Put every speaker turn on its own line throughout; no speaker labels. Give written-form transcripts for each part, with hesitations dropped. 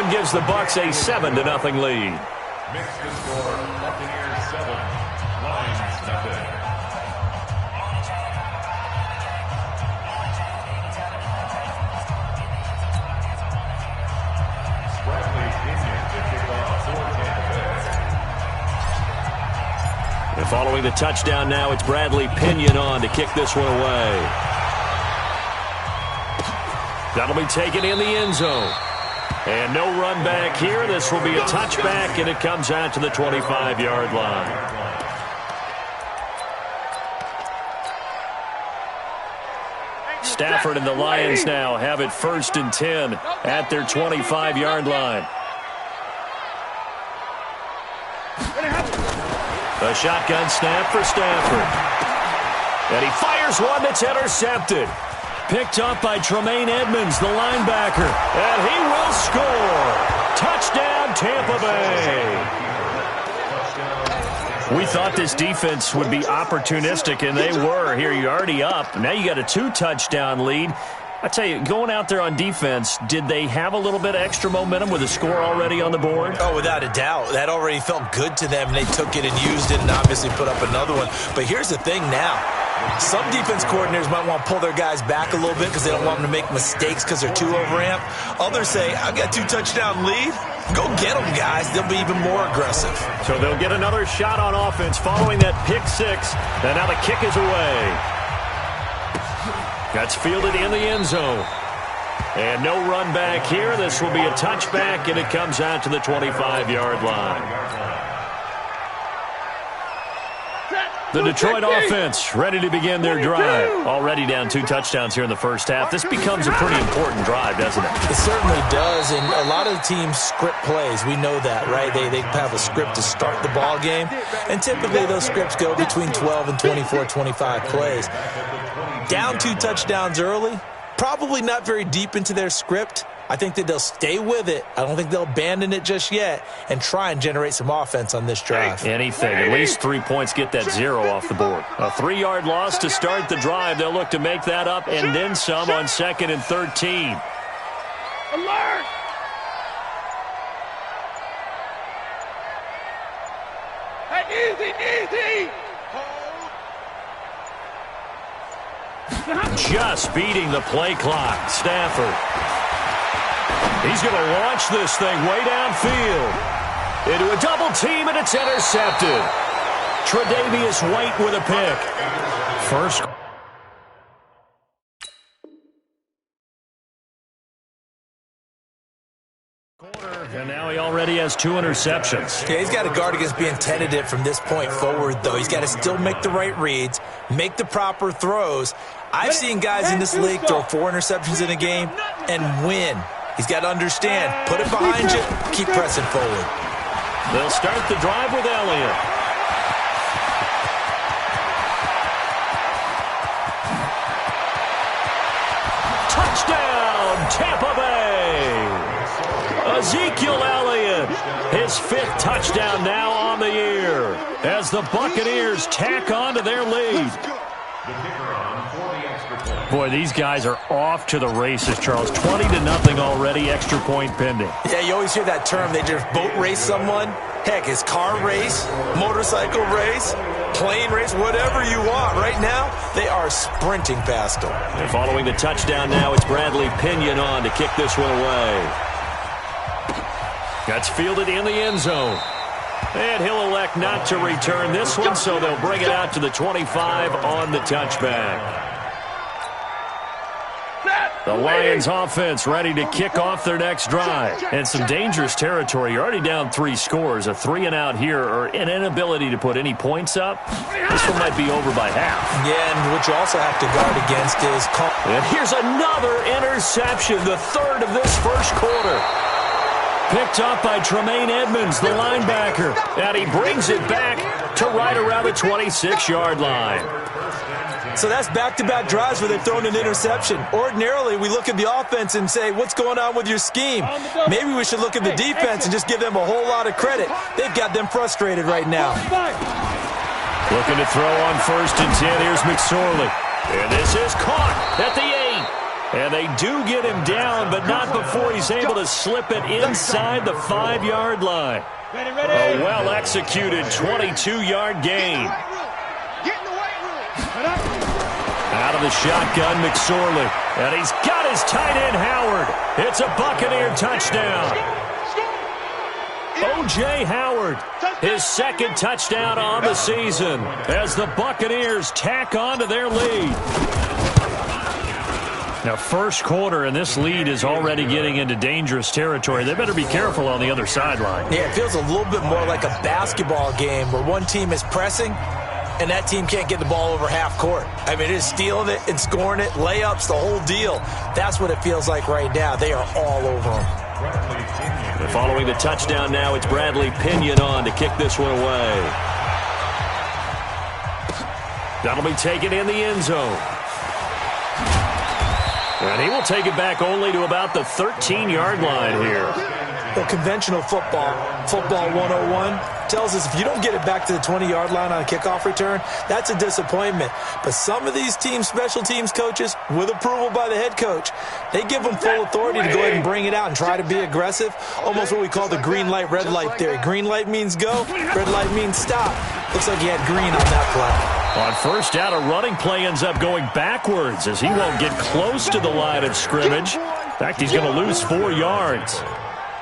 one gives the Bucs a 7-0 lead.
Mix the score. Buccaneers 7, Lions nothing.
And following the touchdown now, it's Bradley Pinion on to kick this one away. That'll be taken in the end zone. And no run back here. This will be a touchback, and it comes out to the 25-yard line. Stafford and the Lions now have it 1st and 10 at their 25-yard line. A shotgun snap for Stafford. And he fires one that's intercepted. Picked up by Tremaine Edmonds, the linebacker. And he will score. Touchdown, Tampa Bay. We thought this defense would be opportunistic, and they were. Here, you're already up. Now you got a 2-touchdown lead. I tell you, going out there on defense, did they have a little bit of extra momentum with a score already on the board?
Oh, without a doubt. That already felt good to them, and they took it and used it and obviously put up another one. But here's the thing now. Some defense coordinators might want to pull their guys back a little bit because they don't want them to make mistakes because they're too overamped. Others say, I've got 2-touchdown lead. Go get them, guys. They'll be even more aggressive.
So they'll get another shot on offense following that pick six. And now the kick is away. That's fielded in the end zone. And no run back here. This will be a touchback, and it comes out to the 25-yard line. The Detroit offense ready to begin their drive. Already down 2 touchdowns here in the first half. This becomes a pretty important drive, doesn't it?
It certainly does, and a lot of the teams script plays. We know that, right? They have a script to start the ball game, and typically those scripts go between 12 and 24, 25 plays. Down 2 touchdowns early, probably not very deep into their script. I think that they'll stay with it. I don't think they'll abandon it just yet and try and generate some offense on this drive.
Anything. At least 3 points, get that 0 off the board. A 3-yard loss to start the drive. They'll look to make that up and then some on 2nd and 13.
Alert! Hey, easy!
Just beating the play clock. Stafford. He's going to launch this thing way downfield. Into a double team, and it's intercepted. Tre'Davious White with a pick. First. And now he already has 2 interceptions.
Yeah, he's got to guard against being tentative from this point forward, though. He's got to still make the right reads, make the proper throws. I've seen guys in this league throw 4 interceptions in a game and win. He's got to understand, put it behind you, keep pressing forward.
They'll start the drive with Elliott. Touchdown, Tampa Bay. Ezekiel Elliott, his 5th touchdown now on the year as the Buccaneers tack on to their lead. Boy, these guys are off to the races, Charles. 20-0 already, extra point pending.
Yeah, you always hear that term. They just boat race someone. Heck, it's car race, motorcycle race, plane race, whatever you want. Right now, they are sprinting past them.
And following the touchdown now, it's Bradley Pinion on to kick this one away. That's fielded in the end zone. And he'll elect not to return this one, so they'll bring it out to the 25 on the touchback. The Lions offense ready to kick off their next drive. And some dangerous territory. You're already down 3 scores. A 3-and-out here or an inability to put any points up. This one might be over by half.
Yeah, and what you also have to guard against is...
And here's another interception, the 3rd of this first quarter. Picked up by Tremaine Edmonds, the linebacker. And he brings it back to right around the 26-yard line.
So that's back-to-back drives where they've thrown an interception. Ordinarily, we look at the offense and say, what's going on with your scheme? Maybe we should look at the defense and just give them a whole lot of credit. They've got them frustrated right now.
Looking to throw on 1st and 10. Here's McSorley. And this is caught at the 8. And they do get him down, but not before he's able to slip it inside the 5-yard line. A well-executed 22-yard gain. Out of the shotgun, McSorley. And he's got his tight end, Howard. It's a Buccaneer touchdown. O.J. Howard, his second touchdown on the season as the Buccaneers tack on to their lead. Now, first quarter, and this lead is already getting into dangerous territory. They better be careful on the other sideline.
Yeah, it feels a little bit more like a basketball game where one team is pressing and that team can't get the ball over half court. I mean, it is stealing it and scoring it, layups, the whole deal. That's what it feels like right now. They are all over them.
And following the touchdown now, it's Bradley Pinion on to kick this one away. That'll be taken in the end zone. And he will take it back only to about the 13-yard line here.
Well, conventional football 101, tells us if you don't get it back to the 20-yard line on a kickoff return, that's a disappointment. But some of these teams, special teams coaches, with approval by the head coach, they give them full authority to go ahead and bring it out and try to be aggressive, almost what we call the green light, red light theory. Green light means go, red light means stop. Looks like he had green on that play.
On first down, a running play ends up going backwards as he won't get close to the line of scrimmage. In fact, he's going to lose 4 yards.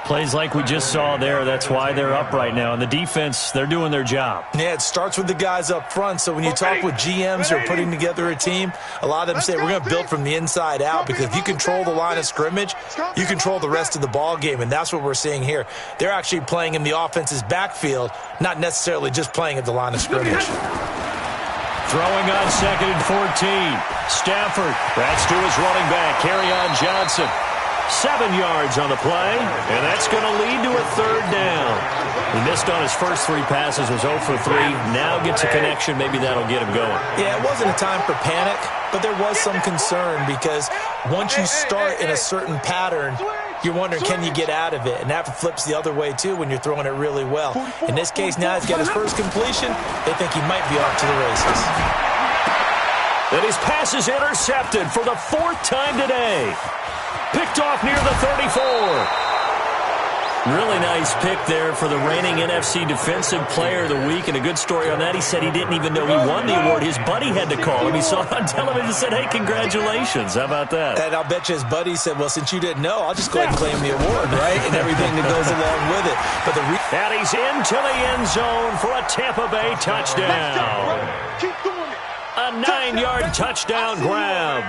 Plays like we just saw there, that's why they're up right now. And the defense, they're doing their job.
Yeah, it starts with the guys up front. So when you talk with GMs who are putting together a team, a lot of them say we're going to build from the inside out, because if you control the line of scrimmage, you control the rest of the ball game, and that's what we're seeing here. They're actually playing in the offense's backfield, not necessarily just playing at the line of scrimmage.
Throwing on 2nd and 14. Stafford, that's to his running back, Kerryon Johnson. 7 yards on the play, and that's going to lead to a 3rd down. He missed on his first 3 passes, was 0 for 3. Now gets a connection. Maybe that'll get him going.
Yeah, it wasn't a time for panic, but there was some concern, because once you start in a certain pattern, you're wondering, can you get out of it? And that flips the other way, too, when you're throwing it really well. In this case, now he's got his first completion. They think he might be off to the races.
And his pass is intercepted for the 4th time today. Picked off near the 34. Really nice pick there for the reigning NFC Defensive Player of the Week. And a good story on that, he said he didn't even know he won the award. His buddy had to call him. He saw it on television and said, hey, congratulations. How about that?
And I'll bet you his buddy said, well, since you didn't know, I'll just go ahead and claim the award, right? And everything that goes along with it. But
and he's into the end zone for a Tampa Bay touchdown. A 9-yard touchdown grab,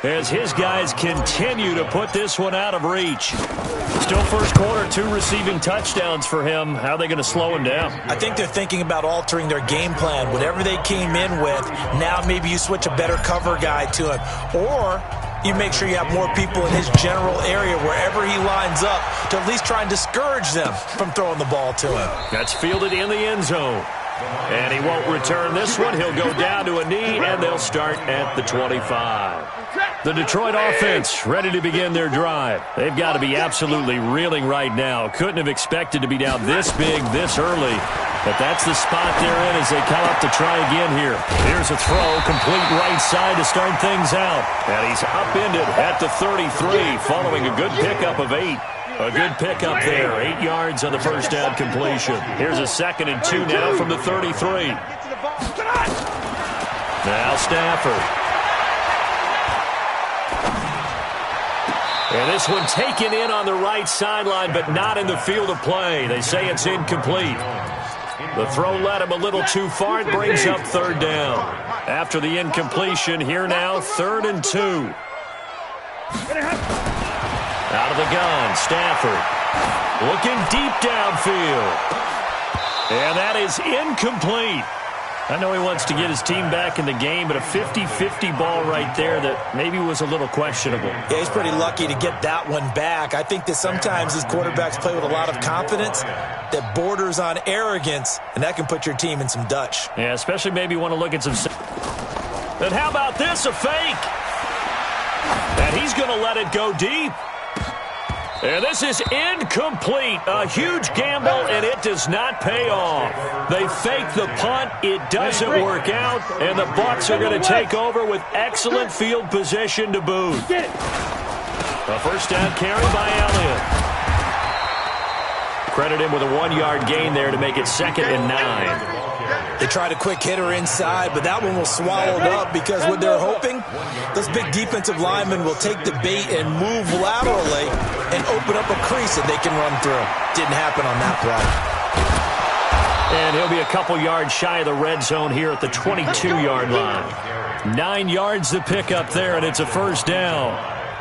as his guys continue to put this one out of reach. Still first quarter, 2 receiving touchdowns for him. How are they going to slow him down?
I think they're thinking about altering their game plan. Whatever they came in with, now maybe you switch a better cover guy to him. Or you make sure you have more people in his general area wherever he lines up to at least try and discourage them from throwing the ball to him.
That's fielded in the end zone. And he won't return this one. He'll go down to a knee, and they'll start at the 25. The Detroit offense ready to begin their drive. They've got to be absolutely reeling right now. Couldn't have expected to be down this big, this early. But that's the spot they're in as they come up to try again here. Here's a throw, complete right side to start things out. And he's upended at the 33, following a good pickup of 8. A good pickup there. 8 yards on the first down completion. Here's a 2nd and 2 now from the 33. Now Stafford. And this one taken in on the right sideline, but not in the field of play. They say it's incomplete. The throw led him a little too far. It brings up 3rd down. After the incompletion, here now, 3rd and 2. Out of the gun, Stafford looking deep downfield. And that is incomplete. I know he wants to get his team back in the game, but a 50-50 ball right there that maybe was a little questionable.
Yeah, he's pretty lucky to get that one back. I think that sometimes these quarterbacks play with a lot of confidence that borders on arrogance, and that can put your team in some Dutch.
Yeah, especially maybe you want to look at some... And how about this, a fake? And he's going to let it go deep. And this is incomplete. A huge gamble, and it does not pay off. They fake the punt. It doesn't work out, and the Bucs are going to take over with excellent field position to boot. A first down carry by Elliott. Credit him with a 1-yard gain there to make it 2nd and 9.
They tried a quick hitter inside, but that one was swallowed up because what they're hoping, those big defensive linemen will take the bait and move laterally and open up a crease that they can run through. Didn't happen on that play.
And he'll be a couple yards shy of the red zone here at the 22-yard line. 9 yards to pick up there, and it's a first down.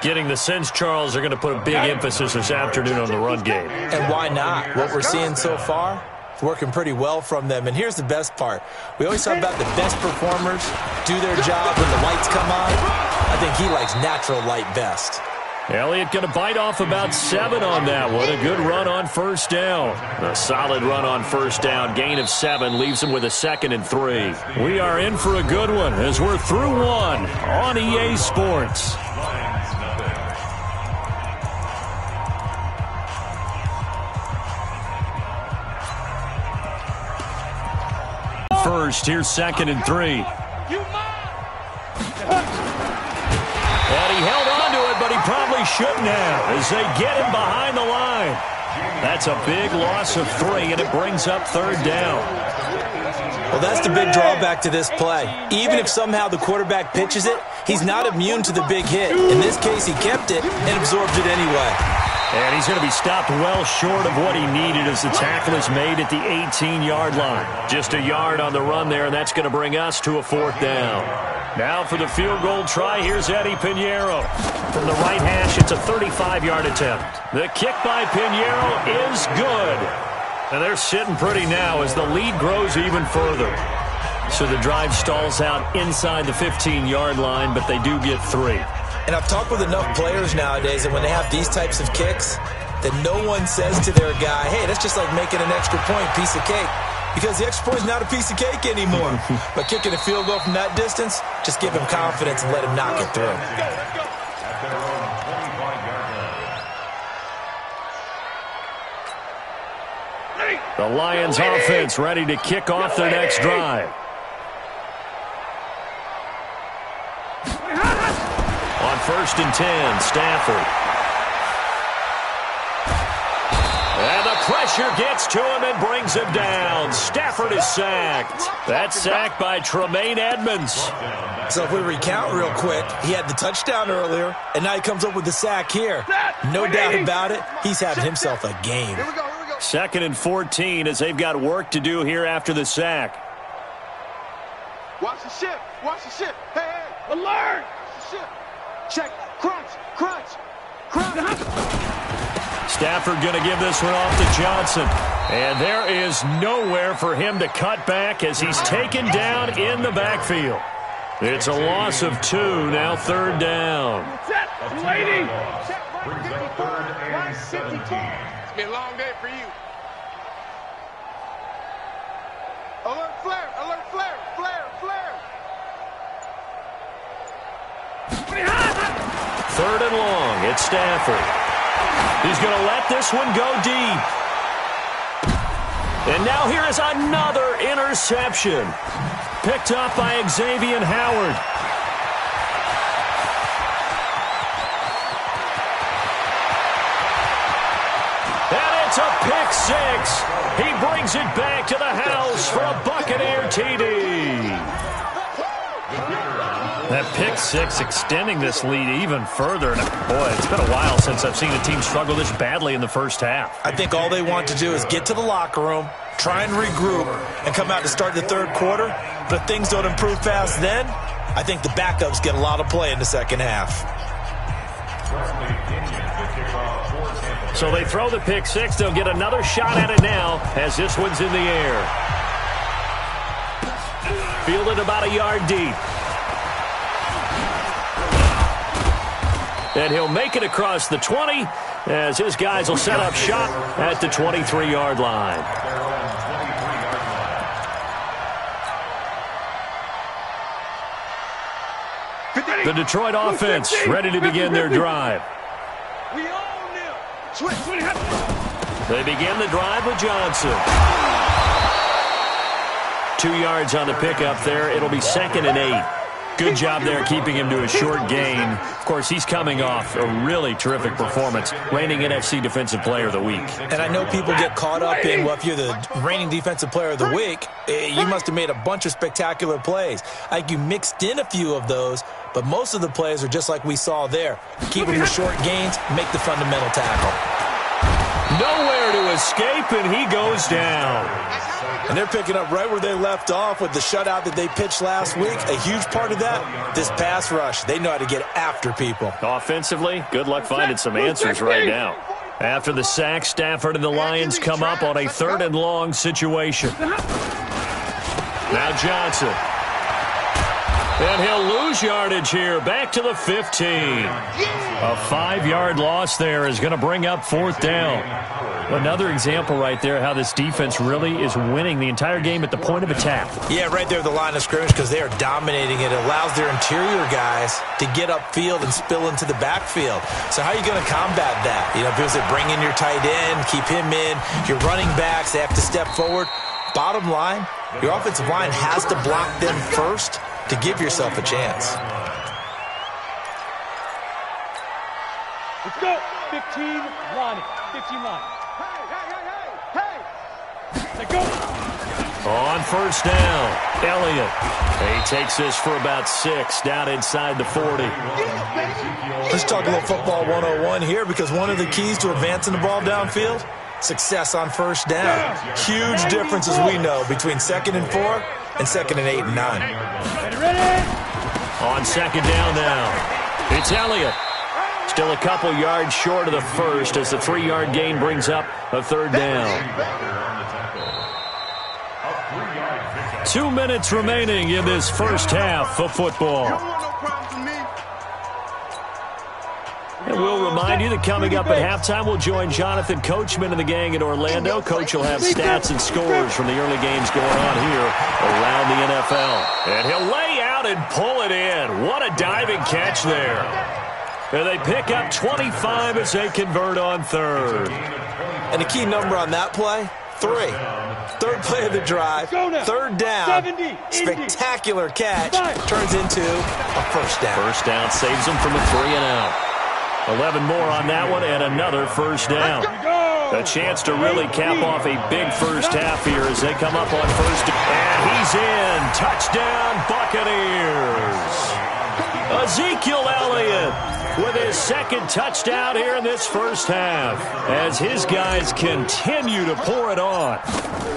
Getting the sense Charles are going to put a big emphasis this afternoon on the run game.
And why not? What we're seeing so far, it's working pretty well from them. And here's the best part. We always talk about the best performers do their job when the lights come on. I think he likes natural light best.
Elliott going to bite off about 7 on that one. A good run on first down. A solid run on first down. Gain of 7 leaves him with a 2nd and 3. We are in for a good one as we're through one on EA Sports. First, here's 2nd and 3. And he held on to it, but he probably shouldn't have as they get him behind the line. That's a big loss of 3, and it brings up 3rd down.
Well, that's the big drawback to this play. Even if somehow the quarterback pitches it, he's not immune to the big hit. In this case, he kept it and absorbed it anyway.
And he's going to be stopped well short of what he needed as the tackle is made at the 18-yard line. Just a yard on the run there, and that's going to bring us to a 4th down. Now for the field goal try, here's Eddie Pinheiro. From the right hash, it's a 35-yard attempt. The kick by Pinheiro is good. And they're sitting pretty now as the lead grows even further. So the drive stalls out inside the 15-yard line, but they do get 3.
And I've talked with enough players nowadays that when they have these types of kicks, that no one says to their guy, hey, that's just like making an extra point, piece of cake. Because the extra point is not a piece of cake anymore. But kicking a field goal from that distance, just give him confidence and let him knock it through.
The Lions offense ready to kick off their next drive. On 1st and 10, Stafford. And the pressure gets to him and brings him down. Stafford is sacked. That's sacked by Tremaine Edmonds.
So if we recount real quick, he had the touchdown earlier, and now he comes up with the sack here. No doubt about it, he's having himself a game.
2nd and 14 as they've got work to do here after the sack.
Watch the ship. Watch the ship. Hey, hey. Alert. Watch the ship. Check. Crunch. Crunch. Crunch.
Stafford going to give this one off to Johnson. And there is nowhere for him to cut back as he's taken down in the backfield. It's a loss of 2, now 3rd down.
Lady.
Brings up 3rd and 17.
It's been a long day for you. Alert flare. Alert flare. Flare. Flare.
3rd and long. It's Stafford. He's going to let this one go deep. And now here is another interception. Picked up by Xavier Howard. And it's a pick 6. He brings it back to the house for a Buccaneer TD. That pick 6 extending this lead even further. And boy, it's been a while since I've seen a team struggle this badly in the first half.
I think all they want to do is get to the locker room, try and regroup, and come out to start the 3rd quarter. But if things don't improve fast then, I think the backups get a lot of play in the 2nd half.
So they throw the pick 6. They'll get another shot at it now as this one's in the air. Fielded about a yard deep. And he'll make it across the 20 as his guys will set up shop at the 23-yard line. The Detroit offense ready to begin their drive.
We own them.
They begin the drive with Johnson. 2 yards on the pickup there. It'll be 2nd and 8. Good job there keeping him to a short gain. Of course, he's coming off a really terrific performance, reigning NFC Defensive Player of the Week.
And I know people get caught up in, well, if you're the reigning Defensive Player of the Week, you must have made a bunch of spectacular plays. Like you mixed in a few of those, but most of the plays are just like we saw there. Keep them to short gains, make the fundamental tackle.
Nowhere to escape, and he goes down.
And they're picking up right where they left off with the shutout that they pitched last week. A huge part of that, this pass rush. They know how to get after people.
Offensively, good luck finding some answers right now. After the sack, Stafford and the Lions come up on a 3rd and long situation. Now Johnson. And he'll lose yardage here, back to the 15. A 5-yard loss there is going to bring up 4th down. Another example right there how this defense really is winning the entire game at the point of attack.
Yeah, right there at the line of scrimmage because they are dominating it. It allows their interior guys to get upfield and spill into the backfield. So how are you going to combat that? You know, because they bring in your tight end, keep him in. Your running backs, they have to step forward. Bottom line, your offensive line has to block them first to give yourself a chance.
Let's go. 15 line. 15 line. Hey. Let's go.
On 1st down, Elliott. He takes this for about 6, down inside the 40.
Let's talk a little football 101 here because one of the keys to advancing the ball downfield, success on 1st down. Huge difference, as we know, between 2nd and 4 and 2nd and 8 and 9.
Ready.
On 2nd down now, it's Elliott. Still a couple yards short of the 1st as the 3-yard gain brings up a 3rd down. 2 minutes remaining in this first half of football. And we'll remind you that coming up at halftime, we'll join Jonathan Coachman and the gang in Orlando. Coach will have stats and scores from the early games going on here around the NFL. And he'll lay out and pull it in. What a diving catch there. And they pick up 25 as they convert on 3rd.
And the key number on that play, 3. 3rd play of the drive, 3rd down, spectacular catch, turns into a 1st down.
1st down saves them from a 3 and out. 11 more on that one and another 1st down. A chance to really cap off a big first half here as they come up on 1st. And he's in. Touchdown, Buccaneers. Ezekiel Elliott with his 2nd touchdown here in this first half as his guys continue to pour it on.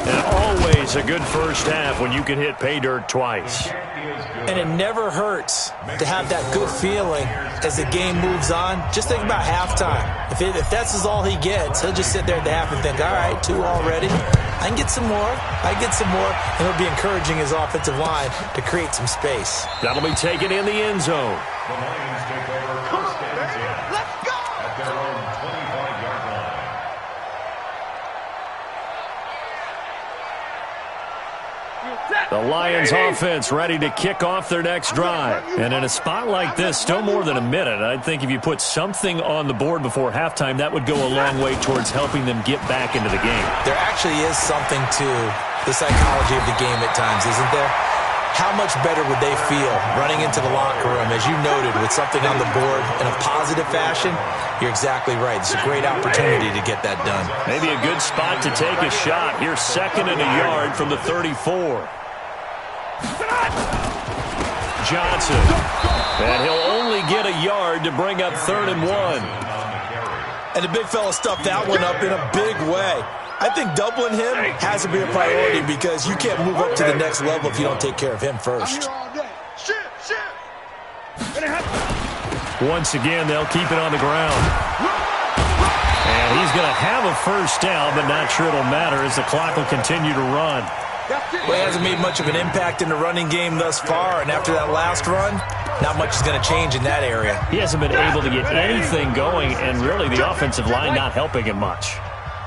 And always a good first half when you can hit pay dirt twice.
And it never hurts to have that good feeling as the game moves on. Just think about halftime. If that's all he gets, he'll just sit there at the half and think, all right, 2 already. I can get some more. And he'll be encouraging his offensive line to create some space.
That'll be taken in the end zone.
The Lions take over 1st and 10. Let's go! At their own 25-yard line.
The Lions offense ready to kick off their next drive. And in a spot like this, still more than a minute, I think if you put something on the board before halftime, that would go a long way towards helping them get back into the game.
There actually is something to the psychology of the game at times, isn't there? How much better would they feel running into the locker room, as you noted, with something on the board in a positive fashion? You're exactly right. It's a great opportunity to get that done.
Maybe a good spot to take a shot. Here's 2nd and a yard from the 34. Johnson. And he'll only get a yard to bring up 3rd and 1.
And the big fella stuffed that one up in a big way. I think doubling him has to be a priority because you can't move up to the next level if you don't take care of him first.
Once again, they'll keep it on the ground. And he's going to have a 1st down, but not sure it'll matter as the clock will continue to run.
Well, he hasn't made much of an impact in the running game thus far, and after that last run, not much is going to change in that area.
He hasn't been able to get anything going, and really the offensive line not helping him much.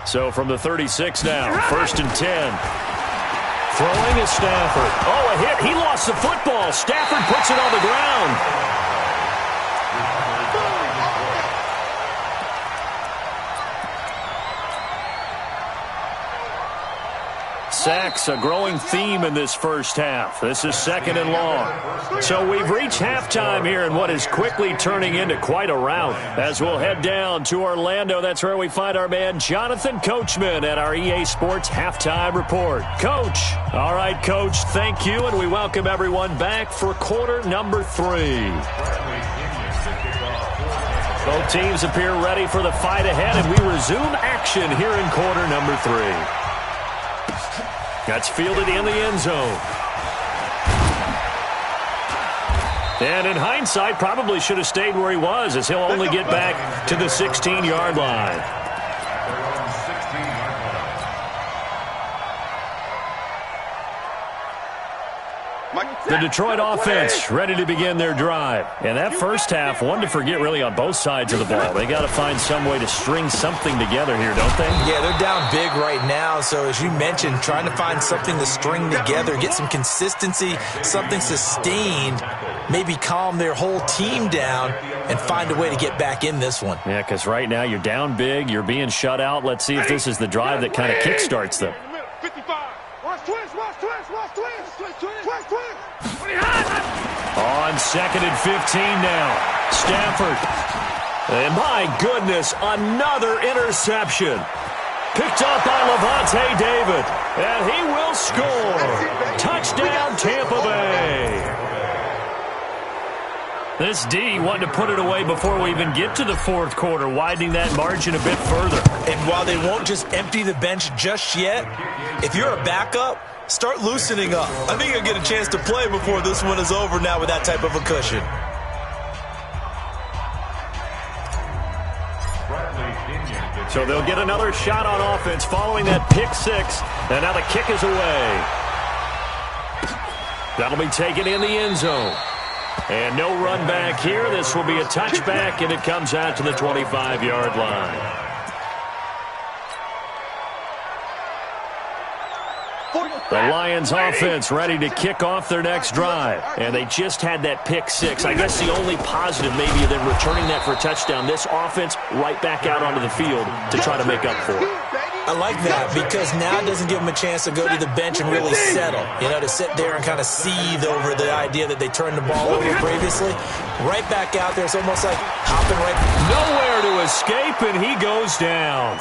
So from the 36 now, 1st and 10. Throwing is Stafford. Oh, a hit. He lost the football. Stafford puts it on the ground. Sacks, a growing theme in this first half. This is 2nd and long. So we've reached halftime here in what is quickly turning into quite a rout. As we'll head down to Orlando, that's where we find our man Jonathan Coachman at our EA Sports Halftime Report. Coach. All right, Coach, thank you, and we welcome everyone back for quarter number 3. Both teams appear ready for the fight ahead, and we resume action here in quarter number 3. That's fielded in the end zone. And in hindsight, probably should have stayed where he was, as he'll only get back to the 16-yard line. The Detroit offense ready to begin their drive. And that first half, one to forget really on both sides of the ball. They got to find some way to string something together here, don't they?
Yeah, they're down big right now. So as you mentioned, trying to find something to string together, get some consistency, something sustained, maybe calm their whole team down and find a way to get back in this one.
Yeah, because right now you're down big, you're being shut out. Let's see if this is the drive that kind of kickstarts them.
55. Watch twist.
On 2nd and 15 now. Stafford. And my goodness, another interception. Picked up by Lavonte David. And he will score. Touchdown, Tampa Bay. This D wanted to put it away before we even get to the fourth quarter, widening that margin a bit further.
And while they won't just empty the bench just yet, if you're a backup, start loosening up. I think you'll get a chance to play before this one is over now with that type of a cushion.
So they'll get another shot on offense following that pick 6. And now the kick is away. That'll be taken in the end zone. And no run back here. This will be a touchback, and it comes out to the 25-yard line. The Lions offense ready to kick off their next drive. And they just had that pick 6. I guess the only positive maybe of them returning that for a touchdown. This offense right back out onto the field to try to make up for it.
I like that because now it doesn't give them a chance to go to the bench and really settle. You know, to sit there and kind of seethe over the idea that they turned the ball over previously. Right back out there. It's almost like hopping right.
Nowhere to escape, and he goes down.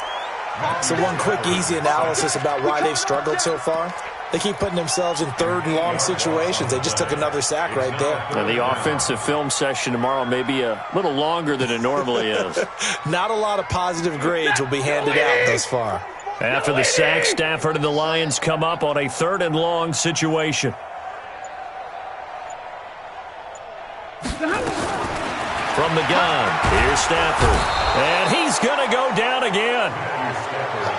So one quick, easy analysis about why they've struggled so far. They keep putting themselves in 3rd and long situations. They just took another sack right there.
And the offensive film session tomorrow may be a little longer than it normally is.
Not a lot of positive grades will be handed out thus far.
After the sack, Stafford and the Lions come up on a 3rd and long situation. From the gun, here's Stafford. And he's going to go down again.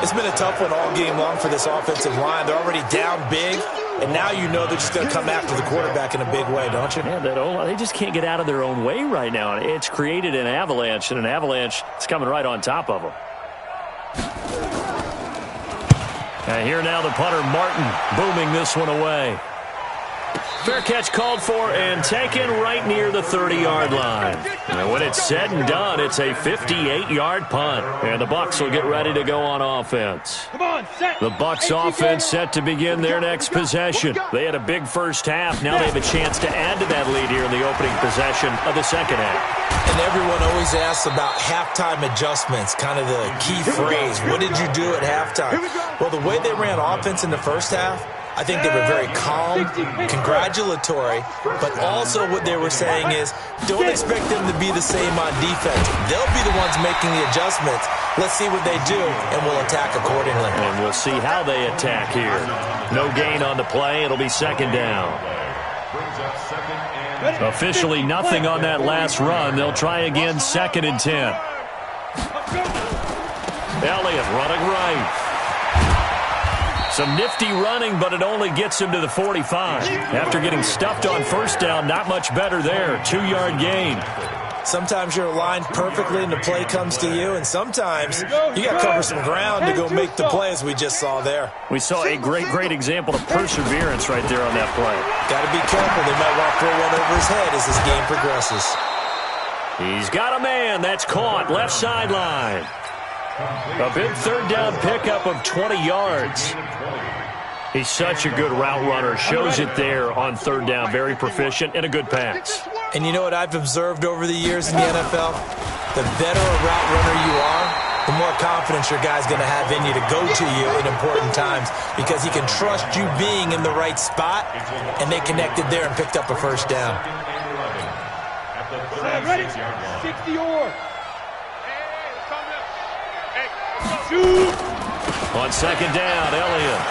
It's been a tough one all game long for this offensive line. They're already down big, and now you know they're just going to come after the quarterback in a big way, don't you?
Yeah, they just can't get out of their own way right now. It's created an avalanche, and an avalanche is coming right on top of them. And here now the punter, Martin, booming this one away. Fair catch called for and taken right near the 30-yard line. And when it's said and done, it's a 58-yard punt. And the Bucs will get ready to go on offense. The Bucs offense set to begin their next possession. They had a big first half. Now they have a chance to add to that lead here in the opening possession of the second half.
And everyone always asks about halftime adjustments, kind of the key phrase. What did you do at halftime? Well, the way they ran offense in the first half, I think they were very calm, congratulatory, but also what they were saying is don't expect them to be the same on defense. They'll be the ones making the adjustments. Let's see what they do, and we'll attack accordingly.
And we'll see how they attack here. No gain on the play. It'll be 2nd down. Officially nothing on that last run. They'll try again 2nd and 10. Elliott running right. Some nifty running, but it only gets him to the 45. After getting stuffed on first down, not much better there. 2-yard gain.
Sometimes you're aligned perfectly and the play comes to you, and sometimes you got to cover some ground to go make the play, as we just saw there.
We saw a great example of perseverance right there on that play.
Got to be careful. They might want to throw one over his head as this game progresses.
He's got a man. That's caught. Left sideline. A big 3rd down pickup of 20 yards. He's such a good route runner. Shows it there on third down. Very proficient and a good pass.
And you know what I've observed over the years in the NFL? The better a route runner you are, the more confidence your guy's going to have in you to go to you in important times because he can trust you being in the right spot, and they connected there and picked up a first down.
Ready? 60 or. Shoot.
On second down, Elliott.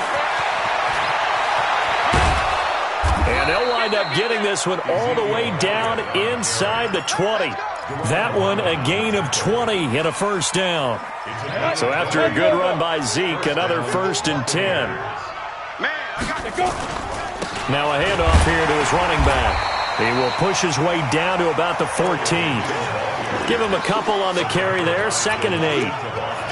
And they'll wind up getting this one all the way down inside the 20. That one a gain of 20 and a first down. So after a good run by Zeke, another 1st and 10. Now a handoff here to his running back. He will push his way down to about the 14. Give him a couple on the carry there, 2nd and 8.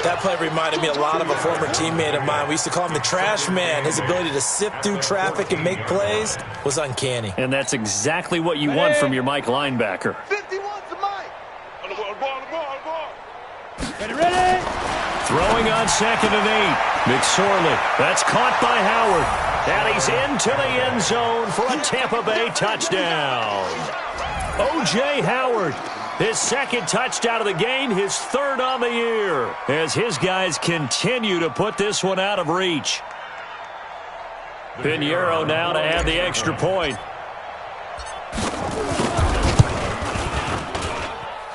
That play reminded me a lot of a former teammate of mine. We used to call him the trash man. His ability to sift through traffic and make plays was uncanny.
And that's exactly what you want from your Mike linebacker.
51's the Mike. On the ball. Ready?
Throwing on 2nd and 8. McSorley. That's caught by Howard. And he's into the end zone for a Tampa Bay touchdown. O.J. Howard. His 2nd touchdown of the game, his 3rd on the year, as his guys continue to put this one out of reach. Pinheiro now to add the extra point.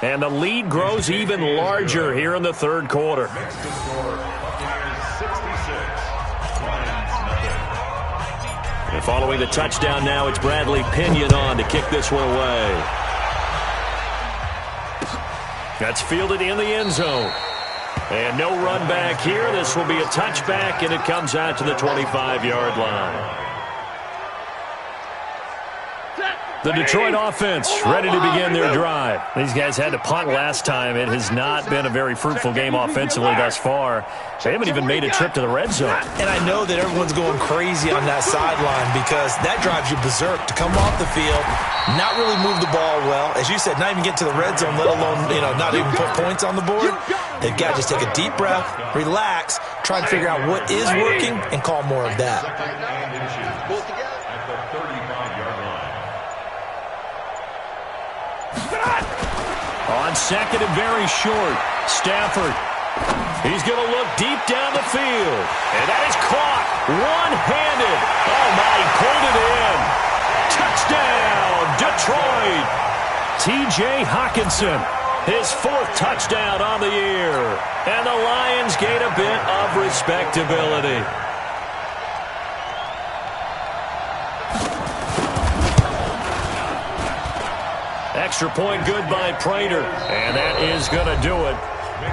And the lead grows even larger here in the 3rd quarter. And following the touchdown now, it's Bradley Pinion on to kick this one away. That's fielded in the end zone. And no run back here. This will be a touchback, and it comes out to the 25-yard line. The Detroit offense ready to begin their drive. These guys had to punt last time. It has not been a very fruitful game offensively thus far. They haven't even made a trip to the red zone.
And I know that everyone's going crazy on that sideline because that drives you berserk to come off the field, not really move the ball well. As you said, not even get to the red zone, let alone, not even put points on the board. They've got to just take a deep breath, relax, try and figure out what is working, and call more of that.
On 2nd and very short, Stafford. He's going to look deep down the field. And that is caught one-handed. Oh, my, he pulled it in. Touchdown, Detroit. T.J. Hockenson, his 4th touchdown on the year. And the Lions gain a bit of respectability. Extra point good by Prater. And that is going to do it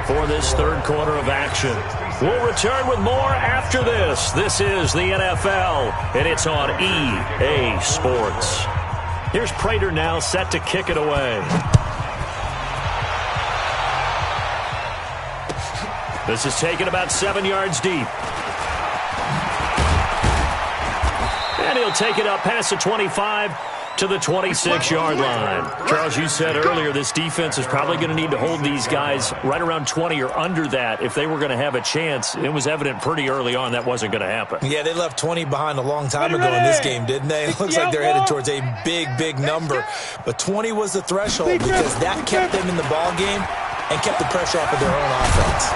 for this 3rd quarter of action. We'll return with more after this. This is the NFL, and it's on EA Sports. Here's Prater now set to kick it away. This is taken about 7 yards deep. And he'll take it up past the 25 to the 26-yard line. Charles, you said earlier this defense is probably going to need to hold these guys right around 20 or under that if they were going to have a chance. It was evident pretty early on that wasn't going to happen.
Yeah, they left 20 behind a long time ago in this game, didn't they? It looks like they're headed towards a big, big number. But 20 was the threshold because that kept them in the ball game and kept the pressure off of their own offense.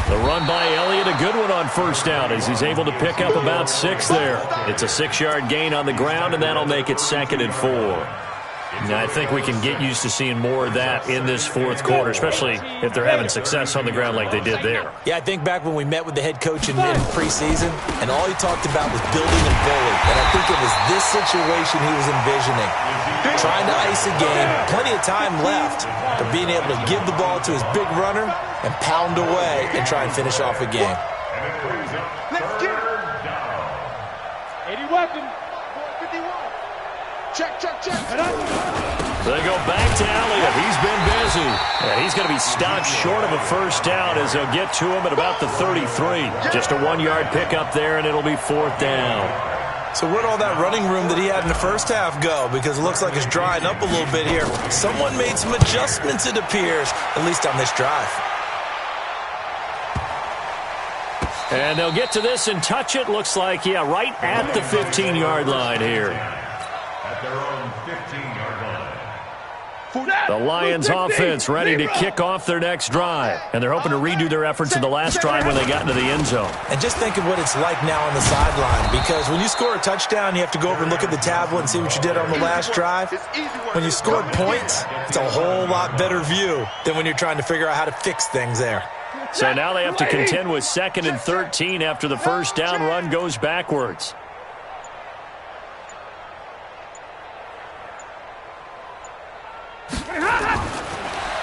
The run by Elliott, a good one on first down as he's able to pick up about 6 there. It's a 6-yard gain on the ground, and that'll make it 2nd and 4. Now, I think we can get used to seeing more of that in this 4th quarter, especially if they're having success on the ground like they did there.
Yeah, I think back when we met with the head coach in preseason, and all he talked about was building and bullying. And I think it was this situation he was envisioning. Trying to ice a game, plenty of time left, but being able to give the ball to his big runner and pound away and try and finish off a game.
Let's get it. 80 weapon. 51. Check.
They go back to Elliott. He's been busy. And he's going to be stopped short of a first down as they'll get to him at about the 33. Just a 1-yard pickup there, and it'll be 4th down.
So where'd all that running room that he had in the first half go? Because it looks like it's drying up a little bit here. Someone made some adjustments, it appears, at least on this drive.
And they'll get to this and touch it. Looks like, yeah, right at the 15-yard line here.
At their own 15-yard line.
The Lions offense ready to kick off their next drive. And they're hoping to redo their efforts in the last drive when they got into the end zone.
And just think of what it's like now on the sideline, because when you score a touchdown, you have to go over and look at the tablet and see what you did on the last drive. When you scored points, it's a whole lot better view than when you're trying to figure out how to fix things there.
So now they have to contend with 2nd and 13 after the first down run goes backwards.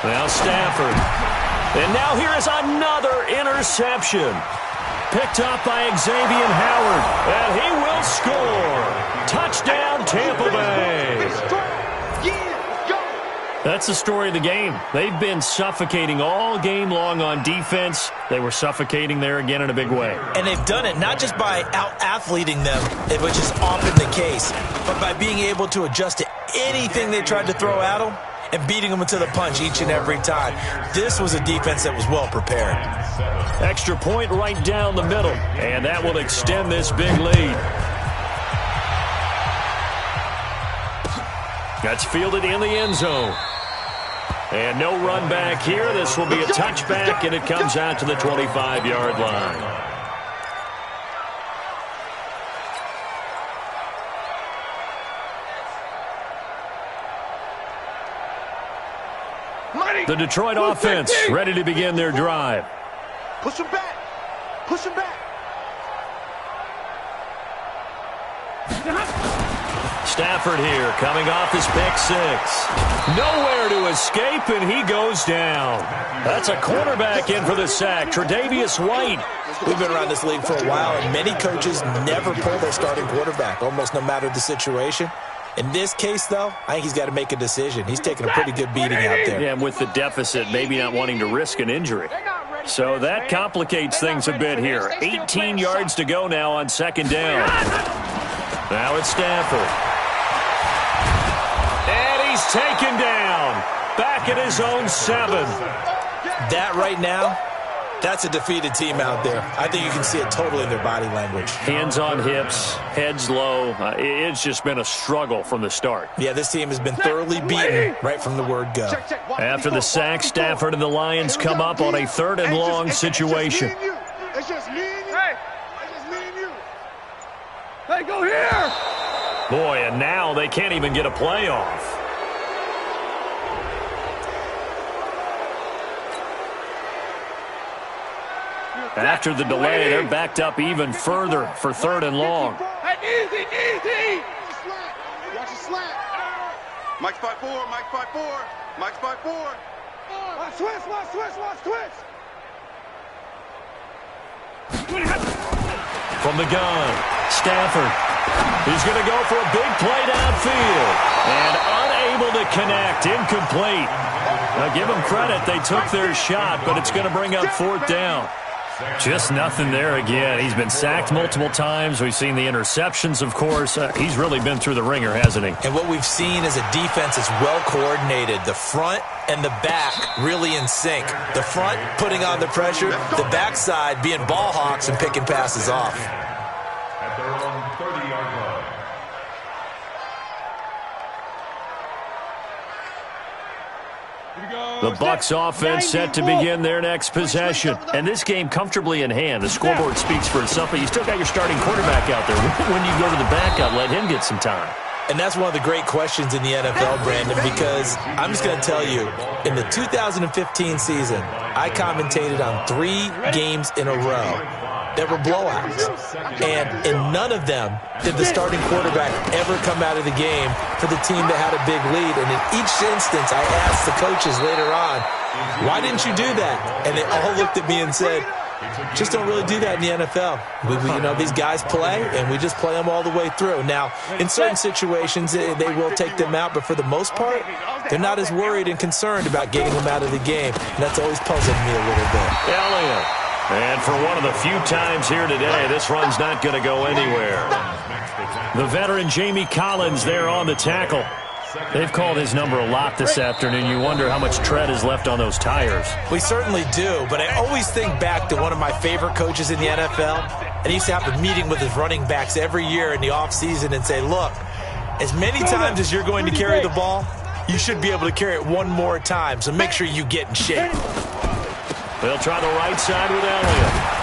Now Stafford. And now here is another interception. Picked up by Xavier Howard. And he will score. Touchdown, Tampa Bay. That's the story of the game. They've been suffocating all game long on defense. They were suffocating there again in a big way.
And they've done it not just by out-athleting them, which is often the case, but by being able to adjust to anything they tried to throw at them and beating them to the punch each and every time. This was a defense that was well prepared.
Extra point right down the middle, and that will extend this big lead. That's fielded in the end zone. And no run back here. This will be a touchback, and it comes out to the 25-yard line. The Detroit offense ready to begin their drive.
Push him back. Push him back.
Stafford here coming off his pick six. Nowhere to escape, and he goes down. That's a cornerback in for the sack, Tre'Davious White.
We've been around this league for a while, and many coaches never pull their starting quarterback, almost no matter the situation. In this case, though, I think he's got to make a decision. He's taking a pretty good beating out there.
Yeah, and with the deficit, maybe not wanting to risk an injury. So that complicates things a bit here. 18 yards to go now on 2nd down. Now it's Stafford. And he's taken down. Back at his own 7.
That right now, that's a defeated team out there. I think you can see it totally in their body language.
Hands on hips, heads low. It's just been a struggle from the start.
Yeah, this team has been thoroughly beaten right from the word go.
After the sack, Stafford and the Lions come up on a 3rd and long situation.
It's just me and you. It's just me and you. Hey, go here.
Boy, and now they can't even get a play off. After the delay, they're backed up even further for 3rd and long.
Easy. Watch the slack. Mike's by 4. Mike's by 4. Watch twist.
From the gun, Stafford. He's going to go for a big play downfield. And unable to connect, incomplete. Now give them credit, they took their shot, but it's going to bring up 4th down. Just nothing there again. He's been sacked multiple times. We've seen the interceptions, of course. He's really been through the ringer, hasn't he?
And what we've seen is a defense that's well coordinated. The front and the back really in sync. The front putting on the pressure, the backside being ball hawks and picking passes off.
At their own 30-yard line.
The Bucs offense set to begin their next possession. And this game comfortably in hand. The scoreboard speaks for itself, but you still got your starting quarterback out there. When you go to the backup, let him get some time.
And that's one of the great questions in the NFL, Brandon, because I'm just going to tell you, in the 2015 season, I commentated on 3 games in a row that were blowouts. And in none of them did the starting quarterback ever come out of the game for the team that had a big lead. And in each instance, I asked the coaches later on, why didn't you do that? And they all looked at me and said, just don't really do that in the NFL. These guys play, and we just play them all the way through. Now, in certain situations, they will take them out, but for the most part, they're not as worried and concerned about getting them out of the game. And that's always puzzled me a little bit.
Elliott. And for one of the few times here today, this run's not going to go anywhere. The veteran Jamie Collins there on the tackle. They've called his number a lot this afternoon. You wonder how much tread is left on those tires.
We certainly do, but I always think back to one of my favorite coaches in the NFL, and he used to have a meeting with his running backs every year in the offseason and say, look, as many times as you're going to carry the ball, you should be able to carry it one more time, so make sure you get in shape.
They'll try the right side with Elliott.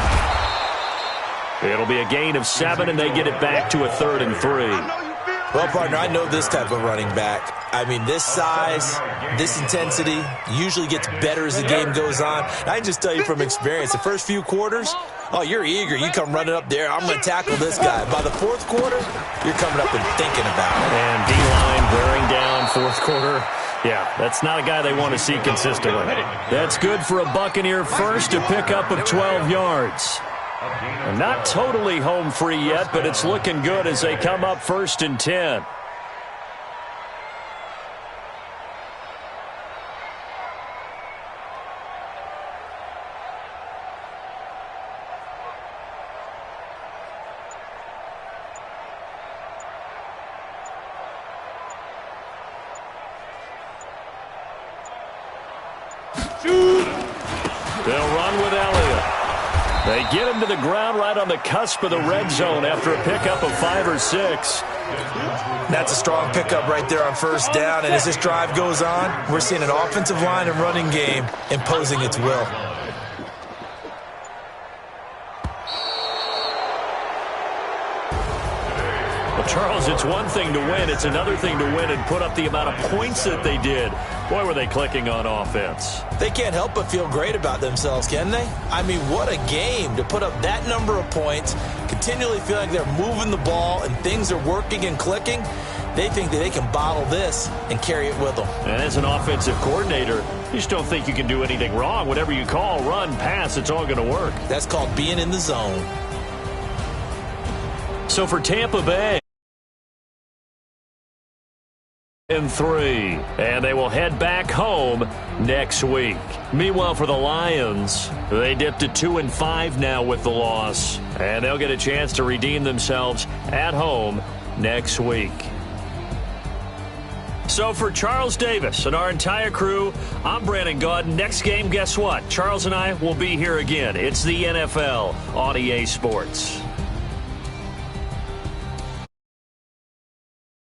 It'll be a gain of 7, and they get it back to a 3rd and 3.
Well, partner, I know this type of running back. I mean, this size, this intensity usually gets better as the game goes on. And I can just tell you from experience, the first few quarters, oh, you're eager. You come running up there, I'm going to tackle this guy. By the 4th quarter, you're coming up and thinking about it.
And D-line wearing down 4th quarter. Yeah, that's not a guy they want to see consistently. That's good for a Buccaneer first, a pickup of 12 yards. And not totally home free yet, but it's looking good as they come up 1st and 10. They'll run with Elliott. They get him to the ground right on the cusp of the red zone after a pickup of 5 or 6.
That's a strong pickup right there on 1st down, and as this drive goes on, we're seeing an offensive line and running game imposing its will.
Well, Charles, it's one thing to win. It's another thing to win and put up the amount of points that they did. Boy, were they clicking on offense.
They can't help but feel great about themselves, can they? I mean, what a game to put up that number of points, continually feel like they're moving the ball and things are working and clicking. They think that they can bottle this and carry it with them.
And as an offensive coordinator, you just don't think you can do anything wrong. Whatever you call, run, pass, it's all going to work.
That's called being in the zone.
So for Tampa Bay, and 3, and they will head back home next week. Meanwhile, for the Lions, they dipped to 2-5 now with the loss, and they'll get a chance to redeem themselves at home next week. So for Charles Davis and our entire crew, I'm Brandon Gaudin. Next game, guess what? Charles and I will be here again. It's the NFL on EA Sports.